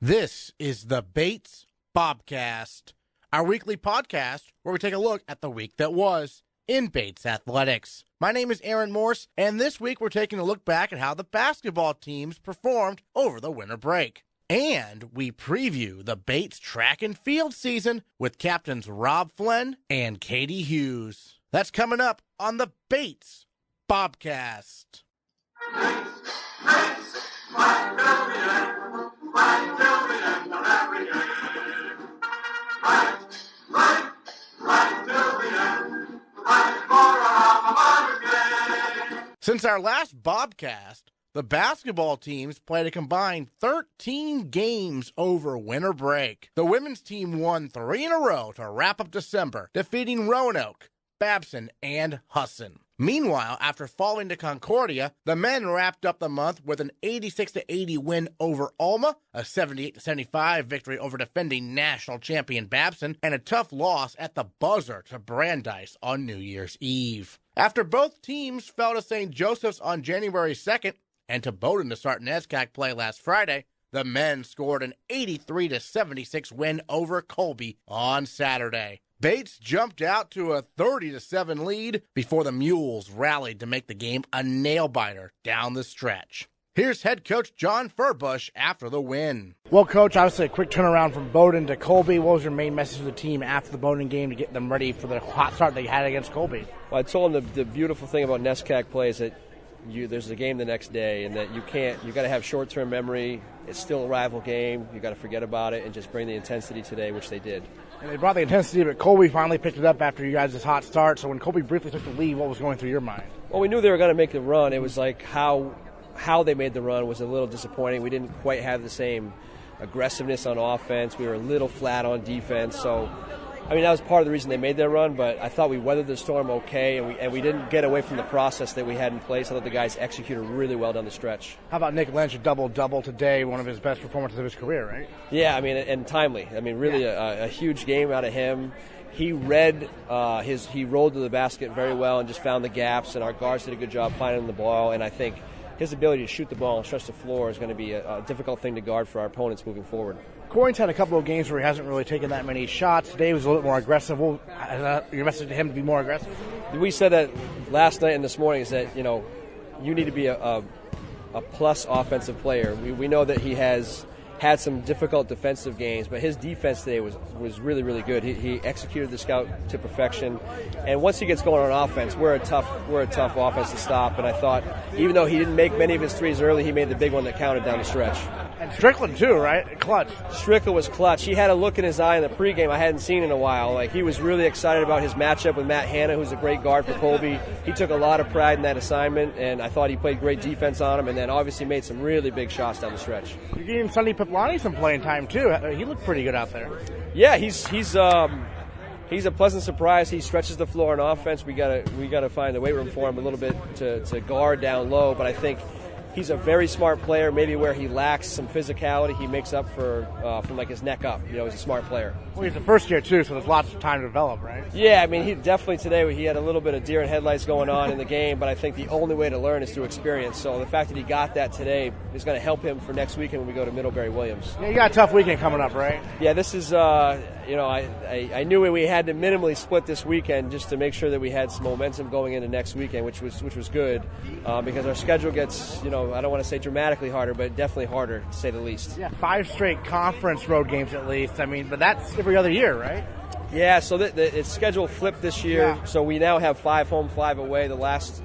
This is the Bates Bobcast, our weekly podcast where we take a look at the week that was in Bates athletics. My name is Aaron Morse, and this week we're taking a look back at how the basketball teams performed over the winter break. And we preview the Bates track and field season with captains Rob Flynn and Katie Hughes. That's coming up on the Bates Bobcast. Since our last Bobcast, the basketball teams played a combined 13 games over winter break. The women's team won 3 in a row to wrap up December, defeating Roanoke, Babson, and Husson. Meanwhile, after falling to Concordia, the men wrapped up the month with an 86-80 win over Alma, a 78-75 victory over defending national champion Babson, and a tough loss at the buzzer to Brandeis on New Year's Eve. After both teams fell to St. Joseph's on January 2nd and to Bowdoin to start NESCAC play last Friday, the men scored an 83-76 win over Colby on Saturday. Bates jumped out to a 30-7 lead before the Mules rallied to make the game a nail-biter down the stretch. Here's head coach Jon Furbush after the win. Well, Coach, obviously a quick turnaround from Bowdoin to Colby. What was your main message to the team after the Bowdoin game to get them ready for the hot start they had against Colby? Well, I told them the beautiful thing about NESCAC play is that there's a game the next day, and that you got to have short-term memory. It's still a rival game. You got to forget about it and just bring the intensity today, which they did. And they brought the intensity, but Colby finally picked it up after you guys' hot start. So when Colby briefly took the lead, what was going through your mind? Well, we knew they were going to make the run. It was like how they made the run was a little disappointing. We didn't quite have the same aggressiveness on offense. We were a little flat on defense. So, I mean, that was part of the reason they made their run, but I thought we weathered the storm okay, and we didn't get away from the process that we had in place. I thought the guys executed really well down the stretch. How about Nick Lynch, a double-double today, one of his best performances of his career, right? Yeah, I mean, and timely. I mean, really a huge game out of him. He read he rolled to the basket very well and just found the gaps, and our guards did a good job finding the ball, and I think his ability to shoot the ball and stretch the floor is going to be a difficult thing to guard for our opponents moving forward. Corey's had a couple of games where he hasn't really taken that many shots. Today was a little bit more aggressive. Your message to him to be more aggressive? We said that last night and this morning is that, you need to be a plus offensive player. We know that he has had some difficult defensive games, but his defense today was really, really good. He executed the scout to perfection, and once he gets going on offense, we're a tough offense to stop. And I thought, even though he didn't make many of his threes early, he made the big one that counted down the stretch. And Strickland too, right? Clutch. Strickland was clutch. He had a look in his eye in the pregame I hadn't seen in a while. Like, he was really excited about his matchup with Matt Hanna, who's a great guard for Colby. He took a lot of pride in that assignment, and I thought he played great defense on him, and then obviously made some really big shots down the stretch. You're giving Sonny Piplani some playing time too. He looked pretty good out there. Yeah, he's a pleasant surprise. He stretches the floor on offense. We gotta find the weight room for him a little bit to guard down low, but I think he's a very smart player. Maybe where he lacks some physicality, he makes up for from like his neck up. He's a smart player. Well, he's the first year too, so there's lots of time to develop, right? Yeah, I mean, he definitely today he had a little bit of deer in headlights going on in the game, but I think the only way to learn is through experience. So the fact that he got that today is going to help him for next weekend when we go to Middlebury Williams. Yeah, you got a tough weekend coming up, right? Yeah, this is I knew we had to minimally split this weekend just to make sure that we had some momentum going into next weekend, which was good because our schedule gets I don't want to say dramatically harder, but definitely harder to say the least. Yeah, 5 straight conference road games at least. I mean, but that's every other year, right? Yeah, so its schedule flipped this year. Yeah. So we now have 5 home, 5 away. The last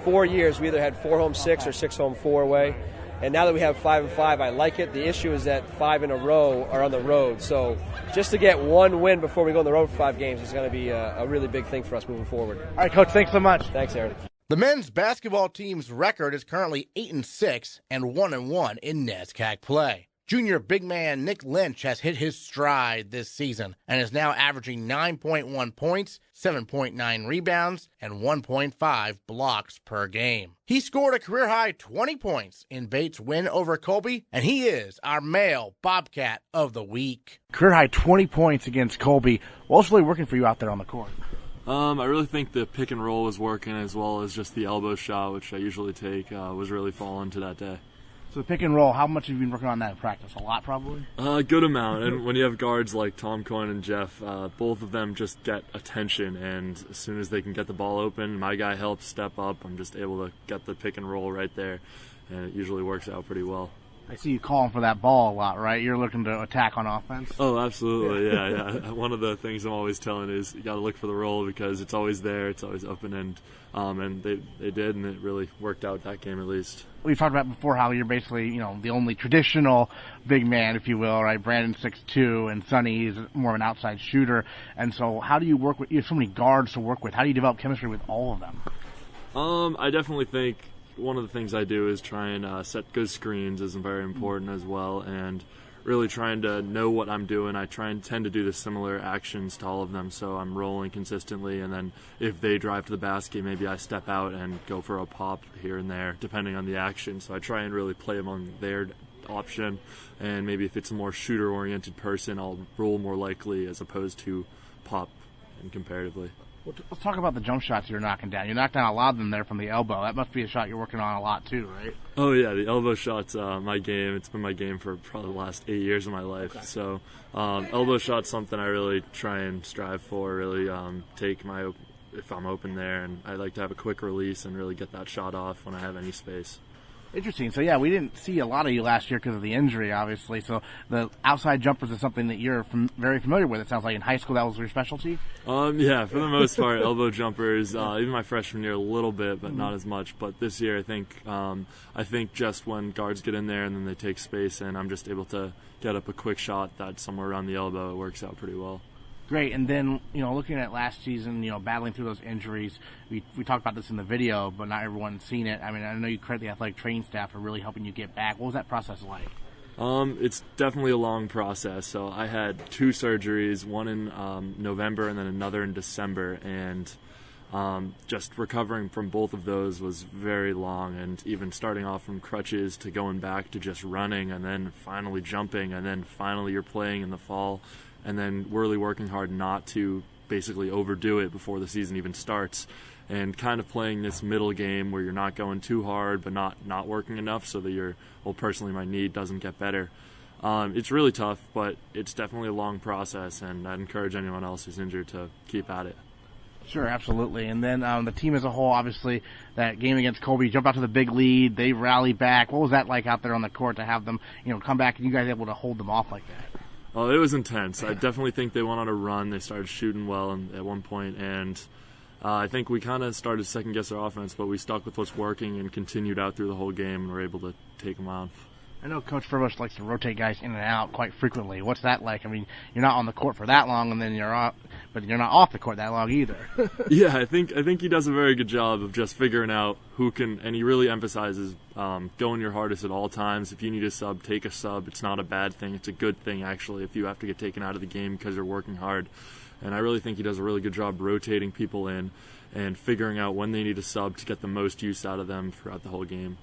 4 years, we either had 4 home, 6 or 6 home, 4 away. And now that we have 5 and 5, I like it. The issue is that 5 in a row are on the road. So just to get one win before we go on the road for 5 games is going to be a really big thing for us moving forward. All right, Coach, thanks so much. Thanks, Aaron. The men's basketball team's record is currently 8-6 and 1-1 in NESCAC play. Junior big man Nick Lynch has hit his stride this season and is now averaging 9.1 points, 7.9 rebounds, and 1.5 blocks per game. He scored a career-high 20 points in Bates' win over Colby, and he is our male Bobcat of the week. Career-high 20 points against Colby. What's really working for you out there on the court? I really think the pick and roll was working, as well as just the elbow shot, which I usually take, was really falling to that day. So the pick and roll, how much have you been working on that in practice? A lot, probably? A good amount. And when you have guards like Tom Coyne and Jeff, both of them just get attention. And as soon as they can get the ball open, my guy helps step up. I'm just able to get the pick and roll right there. And it usually works out pretty well. I see you calling for that ball a lot, right? You're looking to attack on offense? Oh, absolutely, yeah. One of the things I'm always telling is you got to look for the roll because it's always there, it's always open, and they did, and it really worked out that game at least. We've talked about before how you're basically, the only traditional big man, if you will, right? Brandon's 6'2", and Sonny is more of an outside shooter. And so how do you work with, you have so many guards to work with. How do you develop chemistry with all of them? I definitely think one of the things I do is try and set good screens is very important as well, and really trying to know what I'm doing. I tend to do the similar actions to all of them, so I'm rolling consistently, and then if they drive to the basket, maybe I step out and go for a pop here and there, depending on the action. So I try and really play among their option, and maybe if it's a more shooter-oriented person, I'll roll more likely as opposed to pop and comparatively. Well, let's talk about the jump shots you're knocking down. You knocked down a lot of them there from the elbow. That must be a shot you're working on a lot too, right? Oh yeah, the elbow shot's my game. It's been my game for probably the last 8 years of my life. Okay. So elbow shot's something I really try and strive for, really take if I'm open there, and I like to have a quick release and really get that shot off when I have any space. Interesting. So, yeah, we didn't see a lot of you last year because of the injury, obviously. So the outside jumpers is something that you're very familiar with. It sounds like in high school that was your specialty? Yeah, for the most part, elbow jumpers, even my freshman year a little bit, but not as much. But this year I think just when guards get in there and then they take space and I'm just able to get up a quick shot that's somewhere around the elbow, it works out pretty well. Great. And then, looking at last season, battling through those injuries, we talked about this in the video, but not everyone's seen it. I mean, I know you credit the athletic training staff for really helping you get back. What was that process like? It's definitely a long process. So I had 2 surgeries, one in November and then another in December, and just recovering from both of those was very long, and even starting off from crutches to going back to just running and then finally jumping, and then finally you're playing in the fall, and then really working hard not to basically overdo it before the season even starts, and kind of playing this middle game where you're not going too hard but not working enough so that personally my knee doesn't get better. It's really tough, but it's definitely a long process, and I'd encourage anyone else who's injured to keep at it. Sure, absolutely. And then the team as a whole, obviously, that game against Colby, you jumped out to the big lead, they rallied back. What was that like out there on the court to have them, come back and you guys able to hold them off like that? Oh, it was intense. I definitely think they went on a run. They started shooting well at one point, and I think we kind of started to second-guess their offense, but we stuck with what's working and continued out through the whole game and were able to take them off. I know Coach Furbush likes to rotate guys in and out quite frequently. What's that like? I mean, you're not on the court for that long, and then you're off, but you're not off the court that long either. Yeah, I think he does a very good job of just figuring out who can, and he really emphasizes going your hardest at all times. If you need a sub, take a sub. It's not a bad thing. It's a good thing, actually, if you have to get taken out of the game because you're working hard. And I really think he does a really good job rotating people in and figuring out when they need a sub to get the most use out of them throughout the whole game.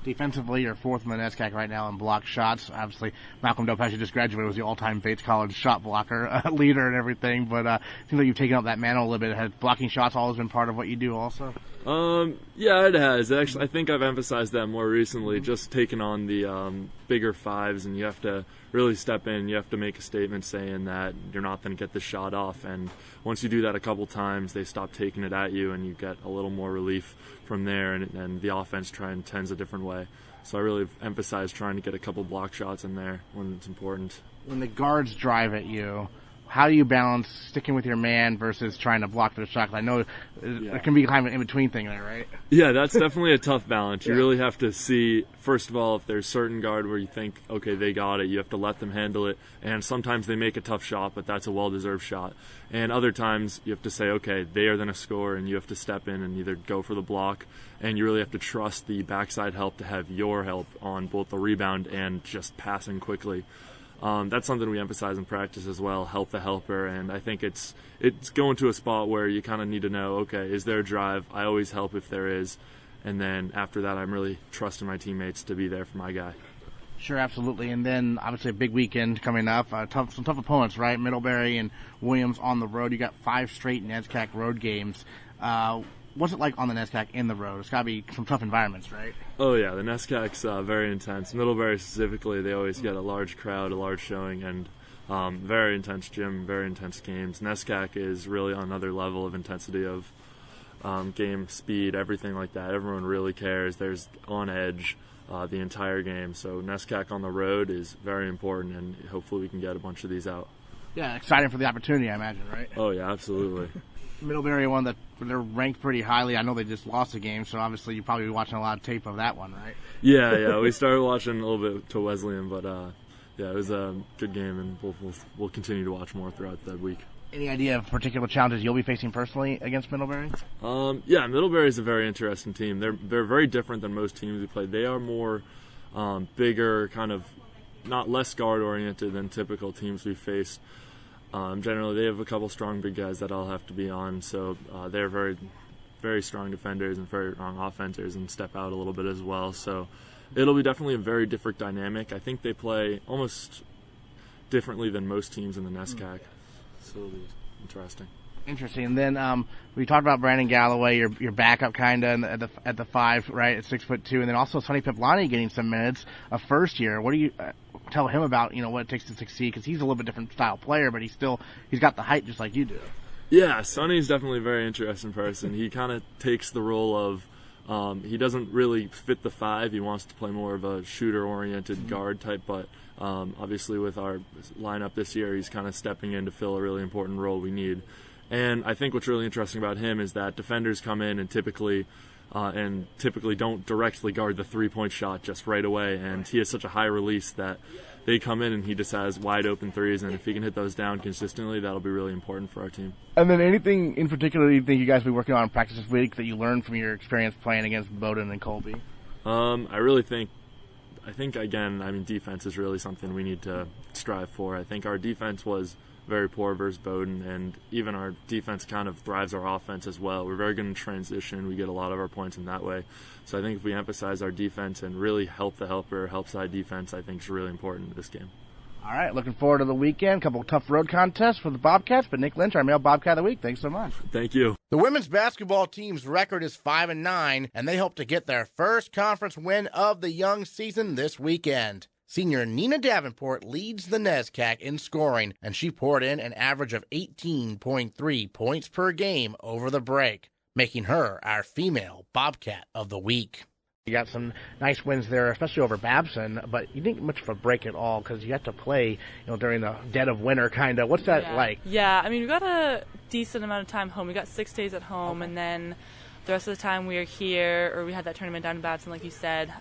Defensively, you're 4th in the NESCAC right now in block shots. Obviously, Malcolm Delpech just graduated, was the all-time Bates College shot blocker leader and everything, but it seems like you've taken up that mantle a little bit. Has blocking shots always been part of what you do also? Yeah, it has. Actually, I think I've emphasized that more recently, just taking on the bigger fives, and you have to really step in. You have to make a statement saying that you're not going to get the shot off, and once you do that a couple times, they stop taking it at you, and you get a little more relief from there, and the offense tends a different way. So I really emphasize trying to get a couple block shots in there when it's important. When the guards drive at you, how do you balance sticking with your man versus trying to block their shot? 'Cause I know it can be kind of an in-between thing there, right? Yeah, that's definitely a tough balance. You really have to see, first of all, if there's certain guard where you think, okay, they got it, you have to let them handle it. And sometimes they make a tough shot, but that's a well-deserved shot. And other times you have to say, okay, they are going to score, and you have to step in and either go for the block, and you really have to trust the backside help to have your help on both the rebound and just passing quickly. That's something we emphasize in practice as well, help the helper, and I think it's going to a spot where you kind of need to know, okay, is there a drive? I always help if there is, and then after that I'm really trusting my teammates to be there for my guy. Sure, absolutely. And then obviously a big weekend coming up. Some tough opponents, right? Middlebury and Williams on the road. You got 5 straight NESCAC road games. what's it like on the NESCAC in the road? It's got to be some tough environments, right? Oh yeah, the NESCAC's very intense. Middlebury specifically, they always get a large crowd, a large showing, and very intense gym, very intense games. NESCAC is really on another level of intensity of game speed, everything like that. Everyone really cares. There's on edge the entire game. So NESCAC on the road is very important, and hopefully we can get a bunch of these out. Yeah, exciting for the opportunity, I imagine, right? Oh yeah, absolutely. Middlebury one that they're ranked pretty highly. I know they just lost a game, so obviously you're probably watching a lot of tape of that one, right? Yeah. We started watching a little bit to Wesleyan, but yeah, it was a good game, and we'll continue to watch more throughout the week. Any idea of particular challenges you'll be facing personally against Middlebury? Yeah, Middlebury is a very interesting team. They're very different than most teams we play. They are more bigger, kind of not less guard oriented than typical teams we face. Generally, they have a couple strong big guys that I'll have to be on, so they're very, very strong defenders and very strong offenders and step out a little bit as well. So it'll be definitely a very different dynamic. I think they play almost differently than most teams in the NESCAC, so it'll be interesting. Interesting. And then we talked about Brandon Galloway, your backup kind of at the 5, right, at 6'2", and then also Sonny Piplani getting some minutes a first year. What do you tell him about what it takes to succeed? Because he's a little bit different style player, but he's got the height just like you do. Yeah, Sonny's definitely a very interesting person. He kind of takes the role of he doesn't really fit the 5. He wants to play more of a shooter-oriented guard type, but obviously with our lineup this year, he's kind of stepping in to fill a really important role we need. And I think what's really interesting about him is that defenders come in and typically don't directly guard the three-point shot just right away. And he has such a high release that they come in and he just has wide open threes. And if he can hit those down consistently, that'll be really important for our team. And then anything in particular you think you guys will be working on in practice this week that you learned from your experience playing against Bowdoin and Colby? I think again, defense is really something we need to strive for. I think our defense was very poor versus Bowdoin, and even our defense kind of thrives our offense as well. We're very good in transition. We get a lot of our points in that way. So I think if we emphasize our defense and really help the helper, help side defense, I think is really important in this game. All right, looking forward to the weekend. A couple of tough road contests for the Bobcats, but Nick Lynch, our male Bobcat of the week, thanks so much. Thank you. The women's basketball team's record is 5-9, and they hope to get their first conference win of the young season this weekend. Senior Nina Davenport leads the NESCAC in scoring, and she poured in an average of 18.3 points per game over the break, making her our female Bobcat of the week. You got some nice wins there, especially over Babson, but you didn't get much of a break at all because you had to play during the dead of winter, kind of. What's that like? Yeah, we got a decent amount of time home. We got 6 days at home, and then the rest of the time we were here, or we had that tournament down in Babson, like you said.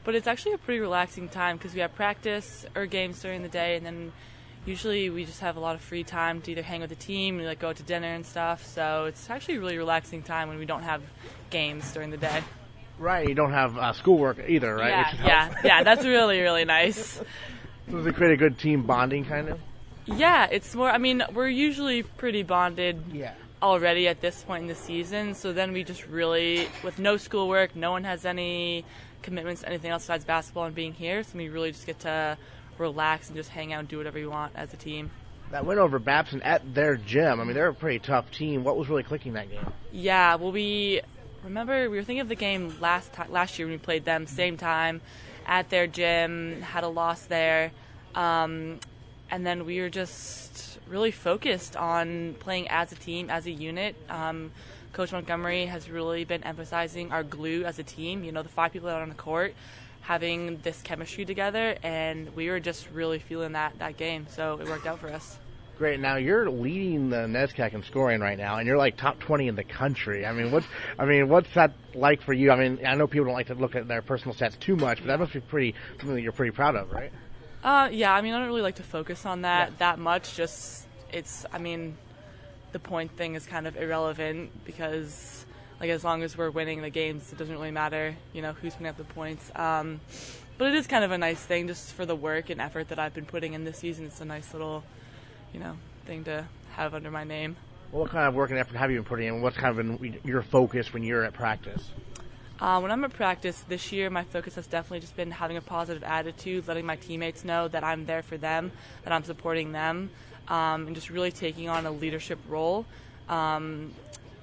But it's actually a pretty relaxing time because we have practice or games during the day, and then usually we just have a lot of free time to either hang with the team or go out to dinner and stuff. So it's actually a really relaxing time when we don't have games during the day. Right, you don't have schoolwork either, right? Yeah, that's really, really nice. So does it create a good team bonding, kind of? Yeah, it's more, we're usually pretty bonded already at this point in the season, so then we just really, with no schoolwork, no one has any commitments to anything else besides basketball and being here, so we really just get to relax and just hang out and do whatever we want as a team. That win over Babson at their gym, they're a pretty tough team. What was really clicking that game? Yeah, well, we were thinking of the game last year when we played them, same time, at their gym, had a loss there, and then we were just really focused on playing as a team, as a unit. Coach Montgomery has really been emphasizing our glue as a team, the 5 people out on the court, having this chemistry together, and we were just really feeling that game, so it worked out for us. Great. Now you're leading the NESCAC in scoring right now, and you're like top 20 in the country. What's that like for you? I know people don't like to look at their personal stats too much, but that must be something that you're pretty proud of, right? Yeah. I don't really like to focus on that much. Just the point thing is kind of irrelevant because, as long as we're winning the games, it doesn't really matter, who's putting up the points. But it is kind of a nice thing just for the work and effort that I've been putting in this season. It's a nice little thing to have under my name. Well, what kind of work and effort have you been putting in? What's kind of been your focus when you're at practice? When I'm at practice this year, my focus has definitely just been having a positive attitude, letting my teammates know that I'm there for them, that I'm supporting them, and just really taking on a leadership role.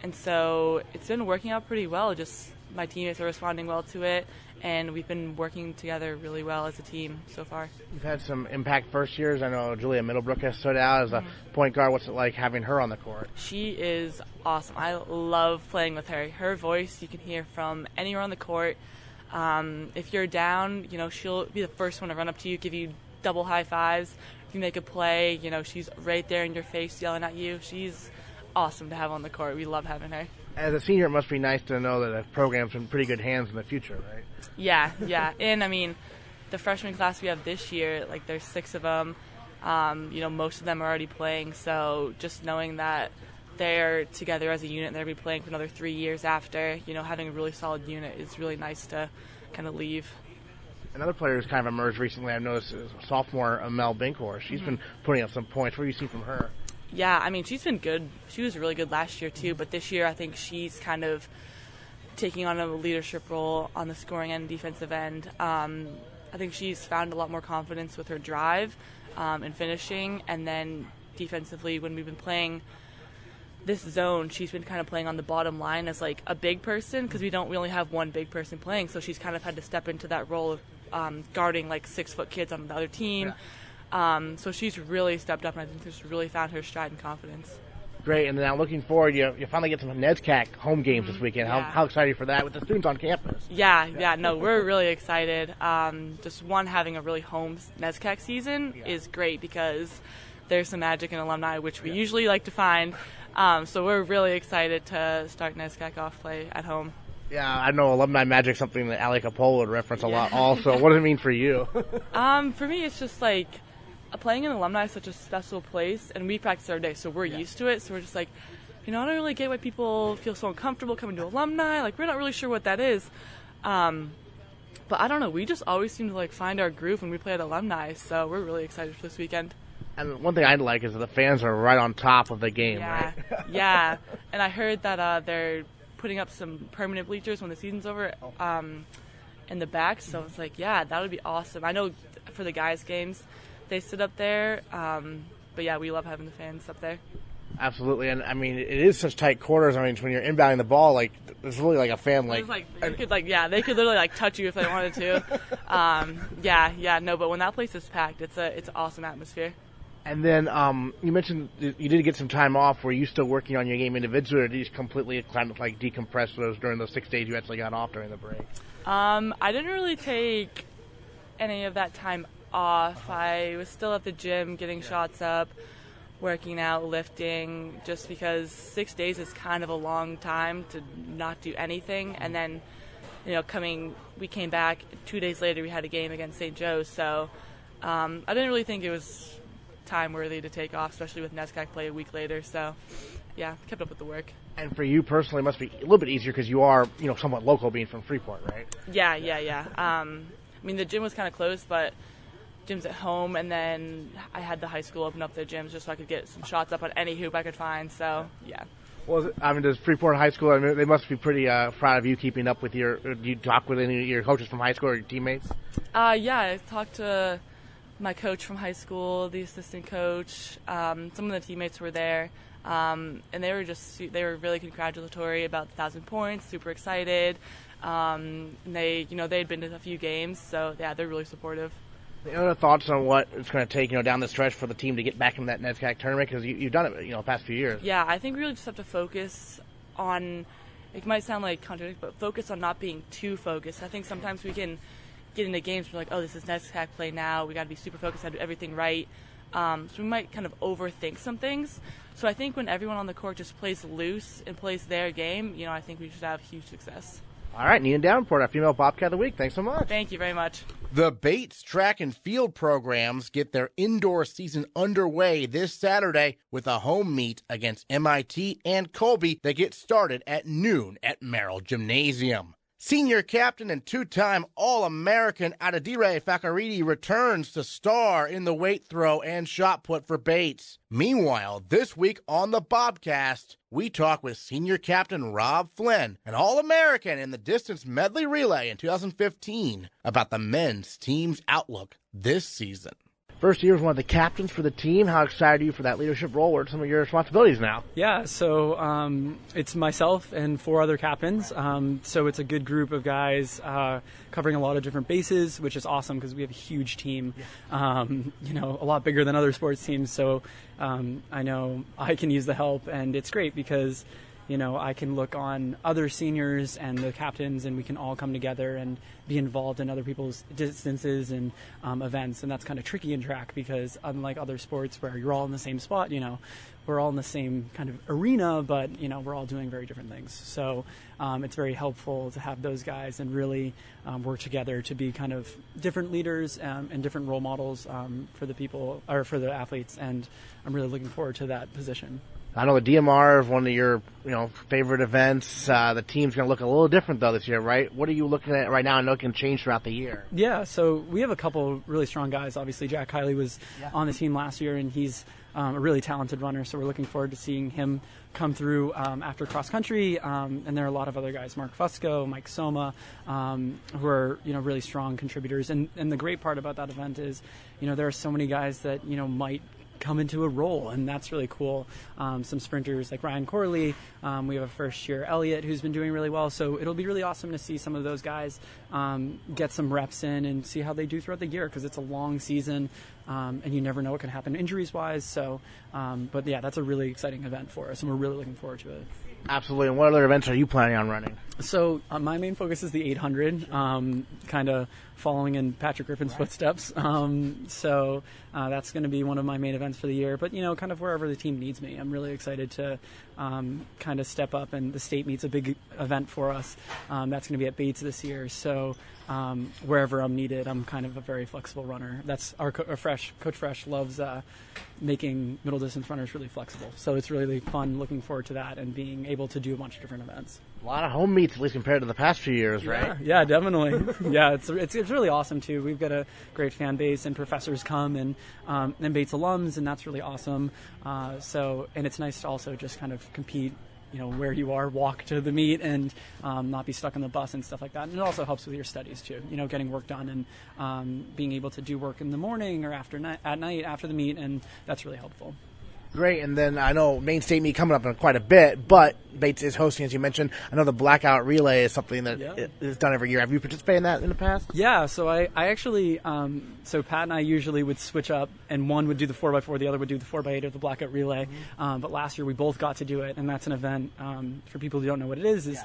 And so it's been working out pretty well. Just my teammates are responding well to it, and we've been working together really well as a team so far. You've had some impact first years. I know Julia Middlebrook has stood out as a point guard. What's it like having her on the court? She is awesome. I love playing with her. Her voice you can hear from anywhere on the court. If you're down, she'll be the first one to run up to you, give you double high fives. If you make a play, she's right there in your face yelling at you. She's awesome to have on the court. We love having her. As a senior, it must be nice to know that the program's in pretty good hands in the future, right? Yeah. And, the freshman class we have this year, there's 6 of them. Most of them are already playing, so just knowing that they're together as a unit and they'll be playing for another 3 years after, having a really solid unit is really nice to kind of leave. Another player who's kind of emerged recently, I've noticed, is sophomore Mel Binkhorst. She's been putting up some points. What do you see from her? Yeah, she's been good. She was really good last year, too, but this year I think she's kind of taking on a leadership role on the scoring and defensive end. I think she's found a lot more confidence with her drive and finishing, and then defensively when we've been playing this zone, she's been kind of playing on the bottom line as a big person because we only have one big person playing, so she's kind of had to step into that role of guarding 6-foot kids on the other team. Yeah. So she's really stepped up, and I think she's really found her stride and confidence. Great, and now looking forward, you finally get some NESCAC home games this weekend. Yeah. How excited are you for that with the students on campus? Yeah, no, we're really excited. Just having a really home NESCAC season is great because there's some magic in alumni, which we usually like to find. So we're really excited to start NESCAC off play at home. Yeah, I know alumni magic, something that Ali Capola would reference a lot also. What does it mean for you? For me, it's just playing in alumni is such a special place, and we practice every day, so we're used to it. So we're just I don't really get why people feel so uncomfortable coming to alumni. We're not really sure what that is. But I don't know. We just always seem to find our groove when we play at alumni, so we're really excited for this weekend. And one thing I like is that the fans are right on top of the game, right? Yeah. And I heard that they're putting up some permanent bleachers when the season's over in the back, so it's that would be awesome. I know for the guys' games, they sit up there, but yeah, we love having the fans up there. Absolutely, and it is such tight quarters. When you're inbounding the ball, it's really a fan they could literally touch you if they wanted to. But when that place is packed, it's an awesome atmosphere. And then you mentioned you did get some time off. Were you still working on your game individually, or did you just completely kind of decompress during those 6 days you actually got off during the break? I didn't really take any of that time off. I was still at the gym getting shots up, working out, lifting, just because 6 days is kind of a long time to not do anything. And then, we came back 2 days later, we had a game against St. Joe's, so I didn't really think it was time worthy to take off, especially with NESCAC play a week later. So yeah, kept up with the work. And for you personally, it must be a little bit easier because you are somewhat local, being from Freeport, right? Yeah. The gym was kind of closed, but gym's at home, and then I had the high school open up their gyms just so I could get some shots up on any hoop I could find. So yeah. Well, does Freeport High School, they must be pretty proud of you keeping up with do you talk with any of your coaches from high school or your teammates? Yeah, I talked to my coach from high school, the assistant coach, some of the teammates were there, and they were really congratulatory about the 1,000 points, super excited. They had been to a few games, so yeah, they're really supportive. Any other thoughts on what it's going to take, down the stretch for the team to get back in that NESCAC tournament? Because you've done it, the past few years. Yeah, I think we really just have to focus on, it might sound contradictory, but focus on not being too focused. I think sometimes we can get into games where this is NESCAC play now, we got to be super focused, have to do everything right. So we might kind of overthink some things. So I think when everyone on the court just plays loose and plays their game, I think we should have huge success. All right, Nina Davenport, our female Bobcat of the Week. Thanks so much. Thank you very much. The Bates track and field programs get their indoor season underway this Saturday with a home meet against MIT and Colby that gets started at noon at Merrill Gymnasium. Senior captain and two-time All-American Adedire Fakaridi returns to star in the weight throw and shot put for Bates. Meanwhile, this week on the Bobcast, we talk with senior captain Rob Flynn, an All-American in the distance medley relay in 2015, about the men's team's outlook this season. First year as one of the captains for the team. How excited are you for that leadership role? What are some of your responsibilities now? Yeah, so it's myself and 4 other captains. So it's a good group of guys covering a lot of different bases, which is awesome because we have a huge team, a lot bigger than other sports teams. So I know I can use the help, and it's great because I can look on other seniors and the captains, and we can all come together and be involved in other people's distances and events. And that's kind of tricky in track because unlike other sports where you're all in the same spot, we're all in the same kind of arena, but, we're all doing very different things. So it's very helpful to have those guys and really work together to be kind of different leaders and different role models for the people or for the athletes. And I'm really looking forward to that position. I know the DMR is one of your, favorite events. The team's going to look a little different, though, this year, right? What are you looking at right now? I know it can change throughout the year. Yeah, so we have a couple really strong guys. Obviously, Jack Kiley was on the team last year, and he's a really talented runner, so we're looking forward to seeing him come through after cross-country. And there are a lot of other guys, Mark Fusco, Mike Soma, who are, really strong contributors. And the great part about that event is, there are so many guys that, might come into a role, and that's really cool. Some sprinters like Ryan Corley, we have a first-year Elliott who's been doing really well, so it'll be really awesome to see some of those guys get some reps in and see how they do throughout the year because it's a long season, and you never know what can happen injuries-wise. So, but yeah, that's a really exciting event for us, and we're really looking forward to it. Absolutely. And what other events are you planning on running? So my main focus is the 800, kind of following in Patrick Griffin's footsteps. So that's going to be one of my main events for the year. But, kind of wherever the team needs me. I'm really excited to kind of step up. And the state meet's a big event for us. That's going to be at Bates this year. So wherever I'm needed, I'm kind of a very flexible runner. That's Coach Fresh loves making middle distance runners really flexible. So it's really fun looking forward to that and being able to do a bunch of different events. A lot of home meets, at least compared to the past few years, right? Yeah, definitely. Yeah, it's really awesome too. We've got a great fan base, and professors come and Bates alums, and that's really awesome. And it's nice to also just kind of compete, where you are, walk to the meet, and not be stuck on the bus and stuff like that. And it also helps with your studies too. Getting work done and being able to do work in the morning or at night after the meet, and that's really helpful. Great, and then I know Maine State Meet coming up in quite a bit, but Bates is hosting, as you mentioned. I know the Blackout Relay is something that is done every year. Have you participated in that in the past? Yeah, so I actually, so Pat and I usually would switch up, and one would do the 4x4, the other would do the 4x8 or the Blackout Relay. Mm-hmm. But last year we both got to do it, and that's an event, for people who don't know what it is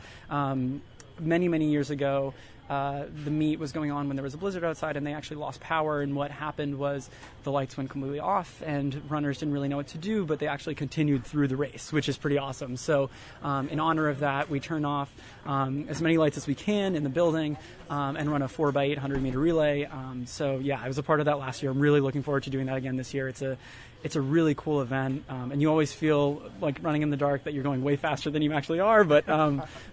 many, many years ago, the meet was going on when there was a blizzard outside, and they actually lost power, and what happened was the lights went completely off and runners didn't really know what to do, but they actually continued through the race, which is pretty awesome. So in honor of that, we turn off as many lights as we can in the building and run a 4x800 meter relay. So yeah, I was a part of that last year. I'm really looking forward to doing that again this year. It's a really cool event, and you always feel like running in the dark that you're going way faster than you actually are, but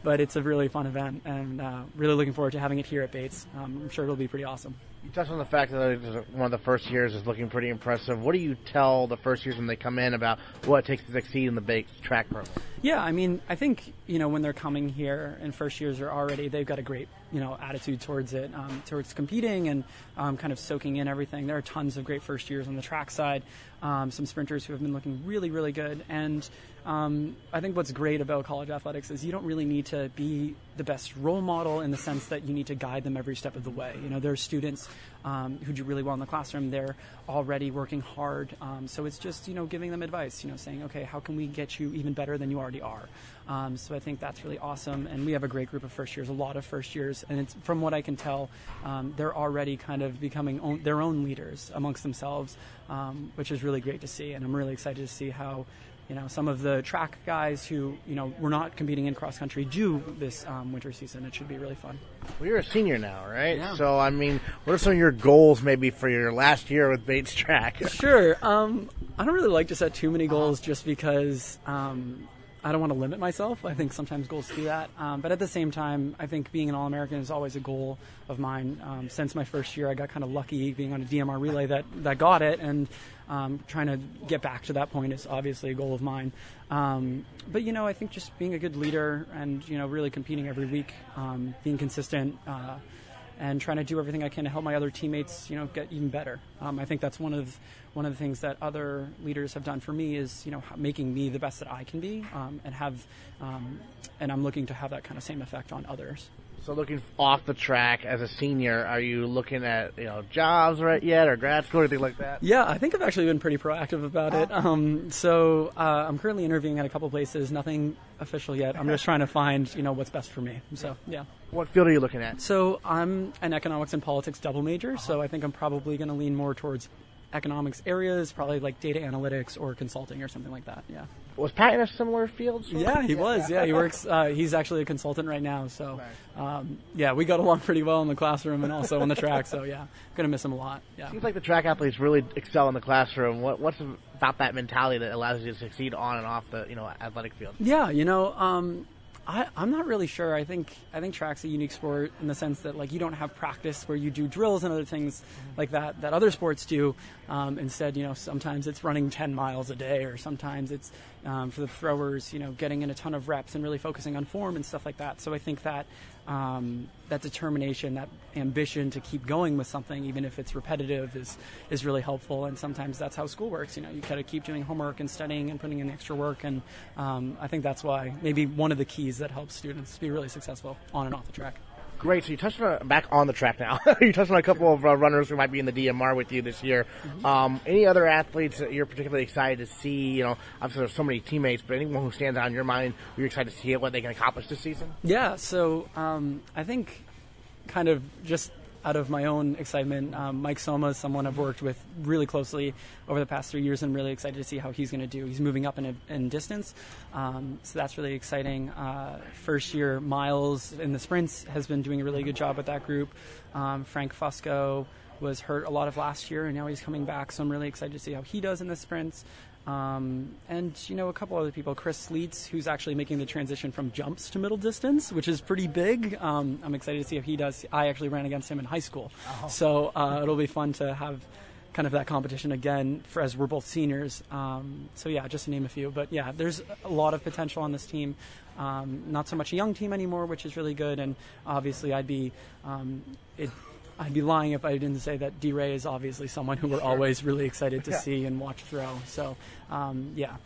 it's a really fun event, and really looking forward to having it here at Bates. I'm sure it'll be pretty awesome. You touched on the fact that one of the first years is looking pretty impressive. What do you tell the first years when they come in about what it takes to succeed in the Bates track program? Yeah, I mean, I think, when they're coming here and first years are already, they've got a great, attitude towards it, towards competing and kind of soaking in everything. There are tons of great first years on the track side, some sprinters who have been looking really, really good. And I think what's great about college athletics is you don't really need to be the best role model in the sense that you need to guide them every step of the way. There are students who do really well in the classroom. They're already working hard. So it's just, giving them advice, saying, okay, how can we get you even better than you already are? So I think that's really awesome. And we have a great group of first years, a lot of first years. And it's, from what I can tell, they're already kind of becoming their own leaders amongst themselves, which is really great to see. And I'm really excited to see how some of the track guys who, were not competing in cross country do this winter season. It should be really fun. Well, you're a senior now, right? Yeah. So, I mean, what are some of your goals maybe for your last year with Bates Track? Sure. I don't really like to set too many goals just because I don't want to limit myself. I think sometimes goals do that. But at the same time, I think being an All-American is always a goal of mine. Since my first year, I got kind of lucky being on a DMR relay that got it, and trying to get back to that point is obviously a goal of mine. But, I think just being a good leader and, really competing every week, being consistent, and trying to do everything I can to help my other teammates, get even better. I think that's one of the things that other leaders have done for me is, making me the best that I can be, and I'm looking to have that kind of same effect on others. So looking off the track as a senior, are you looking at jobs right yet or grad school or anything like that? Yeah, I think I've actually been pretty proactive about it. I'm currently interviewing at a couple places. Nothing official yet. I'm just trying to find what's best for me. So yeah. What field are you looking at? So I'm an economics and politics double major. So I think I'm probably going to lean more towards economics areas, probably like data analytics or consulting or something like that. Yeah. Was Pat in a similar field? Yeah, he was. Yeah, he works. He's actually a consultant right now. So, we got along pretty well in the classroom and also on the track. So, yeah, gonna miss him a lot. Yeah. Seems like the track athletes really excel in the classroom. What's about that mentality that allows you to succeed on and off the athletic field? Yeah, I'm not really sure. I think track's a unique sport in the sense that you don't have practice where you do drills and other things like that other sports do. Instead, sometimes it's running 10 miles a day, or sometimes it's for the throwers, getting in a ton of reps and really focusing on form and stuff like that. So I think that that determination, that ambition to keep going with something, even if it's repetitive, is really helpful. And sometimes that's how school works. You got to keep doing homework and studying and putting in the extra work. And I think that's why maybe one of the keys that helps students be really successful on and off the track. Great. So you touched on back on the track now. You touched on a couple of runners who might be in the DMR with you this year. Mm-hmm. Any other athletes that you're particularly excited to see? Obviously there's so many teammates, but anyone who stands out in your mind, you're excited to see what they can accomplish this season? Yeah. So I think kind of just out of my own excitement, Mike Soma is someone I've worked with really closely over the past 3 years, and really excited to see how he's going to do. He's moving up in distance, so that's really exciting. First year Miles in the sprints has been doing a really good job with that group. Frank Fusco was hurt a lot of last year, and now he's coming back, so I'm really excited to see how he does in the sprints. And a couple other people, Chris Sleets, who's actually making the transition from jumps to middle distance, which is pretty big. I'm excited to see if he does. I actually ran against him in high school. So it'll be fun to have kind of that competition again as we're both seniors. Just to name a few. But yeah, there's a lot of potential on this team. Not so much a young team anymore, which is really good. And obviously I'd be lying if I didn't say that D-Ray is obviously someone who we're always really excited to see and watch throw. So, yeah.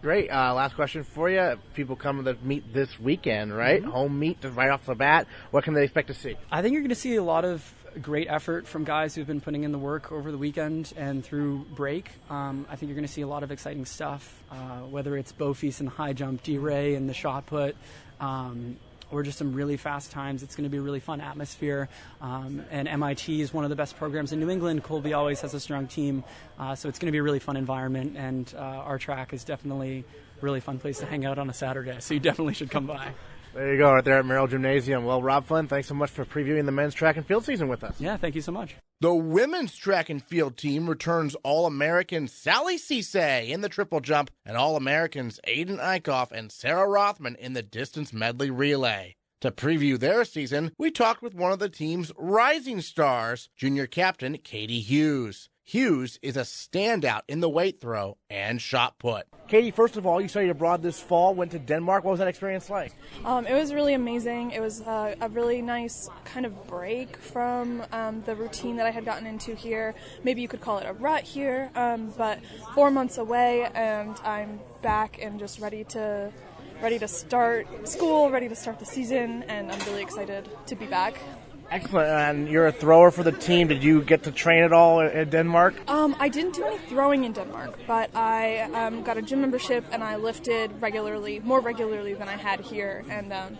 Great. Last question for you. People come to the meet this weekend, right? Mm-hmm. Home meet right off the bat. What can they expect to see? I think you're going to see a lot of great effort from guys who've been putting in the work over the weekend and through break. I think you're going to see a lot of exciting stuff, whether it's Bofis and the high jump, D-Ray and the shot put, or just some really fast times. It's going to be a really fun atmosphere. And MIT is one of the best programs in New England. Colby always has a strong team. So it's going to be a really fun environment. And our track is definitely a really fun place to hang out on a Saturday. So you definitely should come by. There you go, right there at Merrill Gymnasium. Well, Rob Flynn, thanks so much for previewing the men's track and field season with us. Yeah, thank you so much. The women's track and field team returns All-American Sally Cisse in the triple jump and All-Americans Aiden Eichhoff and Sarah Rothman in the distance medley relay. To preview their season, we talked with one of the team's rising stars, junior captain Katie Hughes. Hughes is a standout in the weight throw and shot put. Katie, first of all, you studied abroad this fall, went to Denmark. What was that experience like? It was really amazing. It was a really nice kind of break from the routine that I had gotten into here. Maybe you could call it a rut here, but 4 months away, and I'm back and just ready to start school, ready to start the season, and I'm really excited to be back. Excellent. And you're a thrower for the team. Did you get to train at all in Denmark? I didn't do any throwing in Denmark, but I got a gym membership and I lifted more regularly than I had here. And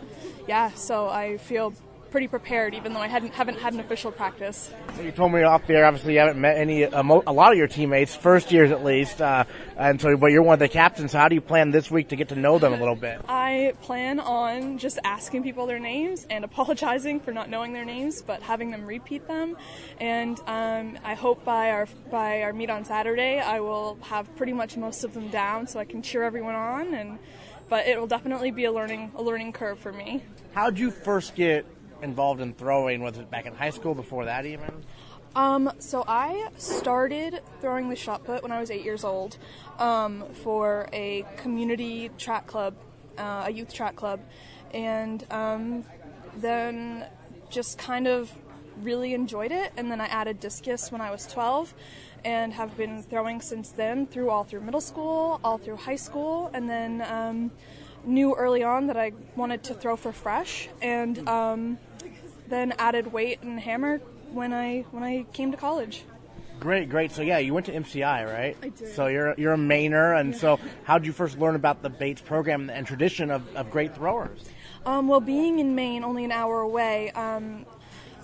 so I feel pretty prepared, even though I haven't had an official practice. You told me off there, obviously you haven't met a lot of your teammates, first years at least, but you're one of the captains. So how do you plan this week to get to know them a little bit? I plan on just asking people their names and apologizing for not knowing their names, but having them repeat them. And I hope by our meet on Saturday, I will have pretty much most of them down so I can cheer everyone on. But it will definitely be a learning curve for me. How did you first get involved in throwing? Was it back in high school, before that even? So I started throwing the shot put when I was 8 years old for a community track club, a youth track club, and then just kind of really enjoyed it, and then I added discus when I was 12 and have been throwing since then all through middle school, all through high school, and then knew early on that I wanted to throw for fresh, and then added weight and hammer when I came to college. Great. So yeah, you went to MCI, right? I did. So you're a Mainer, and so how did you first learn about the Bates program and tradition of great throwers? Well, being in Maine, only an hour away,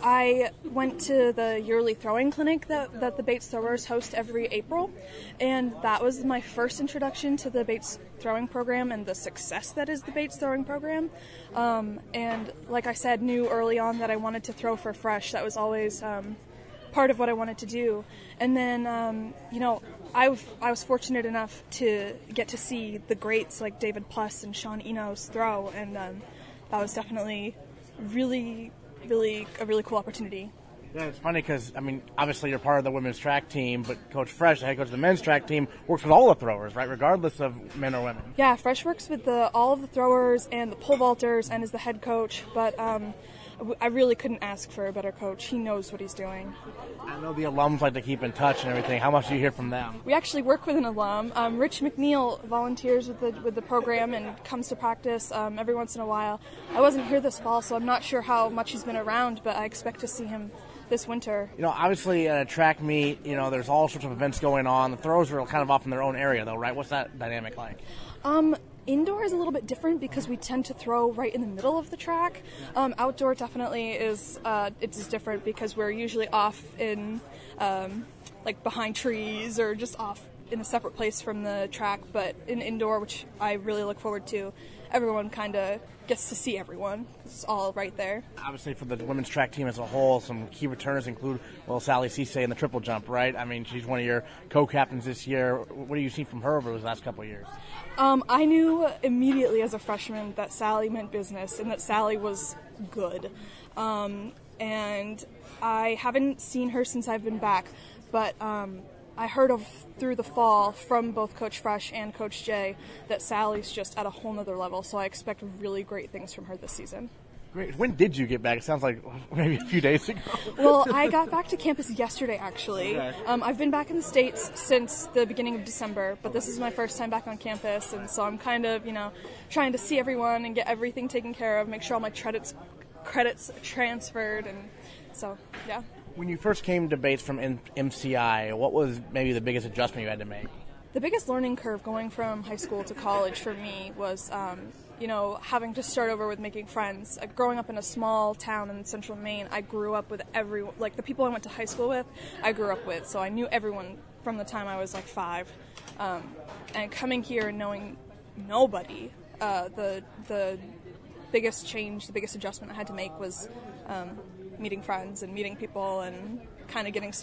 I went to the yearly throwing clinic that the Bates throwers host every April, and that was my first introduction to the Bates throwing program and the success that is the Bates throwing program. And like I said, knew early on that I wanted to throw for fresh. That was always part of what I wanted to do. And then, I was fortunate enough to get to see the greats like David Pluss and Sean Enos throw, and that was definitely really a really cool opportunity. Yeah, it's funny because, obviously you're part of the women's track team, but Coach Fresh, the head coach of the men's track team, works with all the throwers, right, regardless of men or women. Yeah, Fresh works with all of the throwers and the pole vaulters and is the head coach, but I really couldn't ask for a better coach. He knows what he's doing. I know the alums like to keep in touch and everything. How much do you hear from them? We actually work with an alum. Rich McNeil volunteers with the program and comes to practice every once in a while. I wasn't here this fall, so I'm not sure how much he's been around, but I expect to see him this winter. Obviously at a track meet, there's all sorts of events going on. The throwers are kind of off in their own area, though, right? What's that dynamic like? Indoor is a little bit different because we tend to throw right in the middle of the track. Outdoor definitely is it's different because we're usually off in behind trees or just off in a separate place from the track. But in indoor, which I really look forward to, everyone kind of gets to see everyone. It's all right there. Obviously, for the women's track team as a whole, some key returners include, Sally Cisse in the triple jump, right? She's one of your co-captains this year. What do you see from her over the last couple of years? I knew immediately as a freshman that Sally meant business and that Sally was good. And I haven't seen her since I've been back, but I heard through the fall from both Coach Fresh and Coach Jay that Sally's just at a whole nother level, so I expect really great things from her this season. Great. When did you get back? It sounds like maybe a few days ago. Well, I got back to campus yesterday, actually. Okay. I've been back in the States since the beginning of December, but this is my first time back on campus, and so I'm kind of, trying to see everyone and get everything taken care of, make sure all my credits transferred, and so, yeah. When you first came to Bates from MCI, what was maybe the biggest adjustment you had to make? The biggest learning curve going from high school to college for me was, having to start over with making friends. Growing up in a small town in central Maine, I grew up with everyone, the people I went to high school with, I grew up with. So I knew everyone from the time I was 5. And coming here and knowing nobody, the biggest change, the biggest adjustment I had to make was meeting friends and meeting people and kind of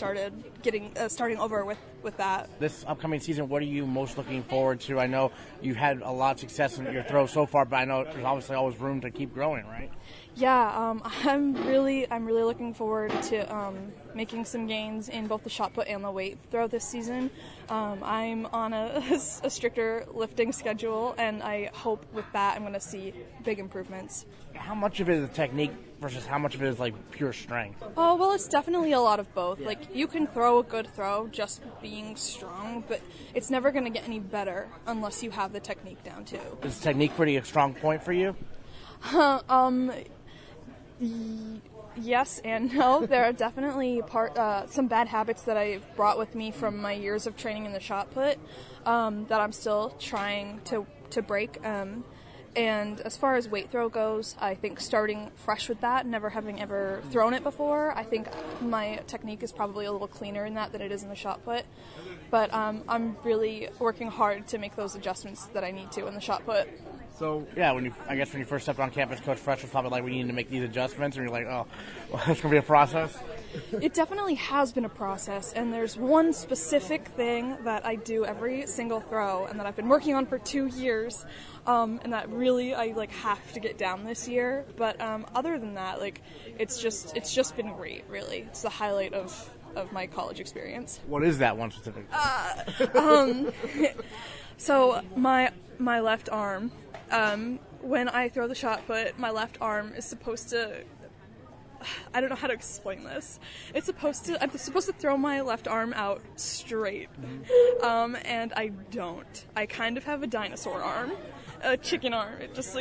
starting over with that. This upcoming season, what are you most looking forward to? I know you've had a lot of success in your throw so far, but I know there's obviously always room to keep growing, right? Yeah, I'm really looking forward to making some gains in both the shot put and the weight throw this season. I'm on a stricter lifting schedule, and I hope with that I'm going to see big improvements. How much of it is technique versus how much of it is pure strength? Oh, well, it's definitely a lot of both. You can throw a good throw just being strong, but it's never going to get any better unless you have the technique down too. Is technique pretty a strong point for you? Yes and no. There are definitely some bad habits that I've brought with me from my years of training in the shot put that I'm still trying to break. And as far as weight throw goes, I think starting fresh with that, never having ever thrown it before, I think my technique is probably a little cleaner in that than it is in the shot put. But I'm really working hard to make those adjustments that I need to in the shot put. So, yeah, when you first stepped on campus, Coach Fresh was probably we need to make these adjustments, and you're like, oh, well, it's going to be a process? It definitely has been a process, and there's one specific thing that I do every single throw, and that I've been working on for 2 years, and that really I have to get down this year. But other than that, it's just been great, really. It's the highlight of my college experience. What is that one specific? So my left arm, when I throw the shot put, my left arm is supposed to I don't know how to explain this. I'm supposed to throw my left arm out straight, and I don't. I kind of have a dinosaur arm, a chicken arm. It just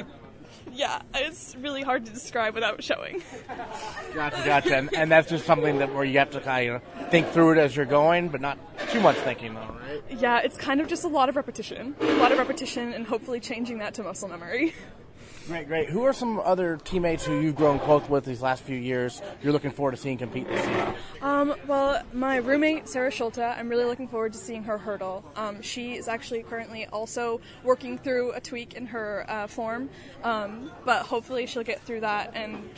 it's really hard to describe without showing. Gotcha. And that's just something where you have to kind of think through it as you're going, but not too much thinking, though, right? Yeah, it's kind of just a lot of repetition, and hopefully changing that to muscle memory. Great. Who are some other teammates who you've grown close with these last few years you're looking forward to seeing compete this year? Well, my roommate, Sarah Schulte, I'm really looking forward to seeing her hurdle. She is actually currently also working through a tweak in her form, but hopefully she'll get through that and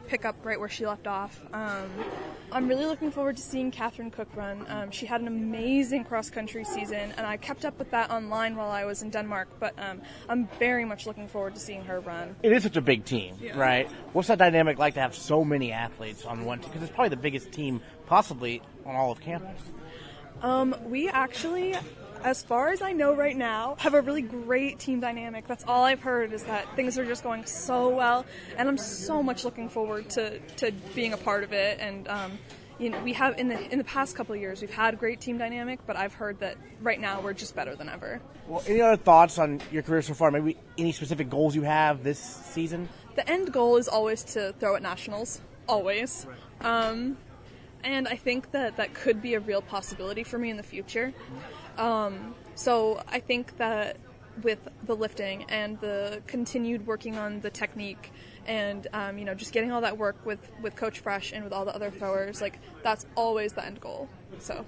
pick up right where she left off. I'm really looking forward to seeing Catherine Cook run. She had an amazing cross-country season, and I kept up with that online while I was in Denmark, but I'm very much looking forward to seeing her run. It is such a big team, right? What's that dynamic like to have so many athletes on one team? Because it's probably the biggest team possibly on all of campus. We actually, as far as I know right now, have a really great team dynamic. That's all I've heard, is that things are just going so well, and I'm so much looking forward to being a part of it. And we have in the past couple of years we've had a great team dynamic, but I've heard that right now we're just better than ever. Well, any other thoughts on your career so far? Maybe any specific goals you have this season? The end goal is always to throw at nationals, always. Right. And I think that could be a real possibility for me in the future. So I think that with the lifting and the continued working on the technique and, just getting all that work with Coach Fresh and with all the other throwers, that's always the end goal. So.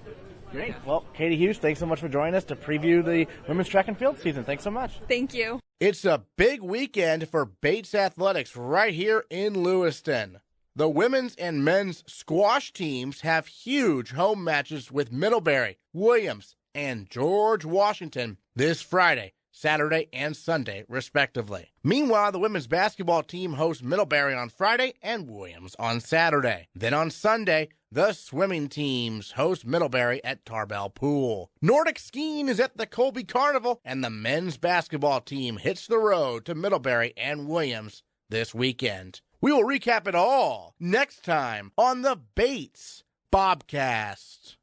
Great. Well, Katie Hughes, thanks so much for joining us to preview the women's track and field season. Thanks so much. Thank you. It's a big weekend for Bates Athletics right here in Lewiston. The women's and men's squash teams have huge home matches with Middlebury, Williams, and George Washington this Friday, Saturday, and Sunday, respectively. Meanwhile, the women's basketball team hosts Middlebury on Friday and Williams on Saturday. Then on Sunday, the swimming teams host Middlebury at Tarbell Pool. Nordic skiing is at the Colby Carnival, and the men's basketball team hits the road to Middlebury and Williams this weekend. We will recap it all next time on the Bates Bobcast.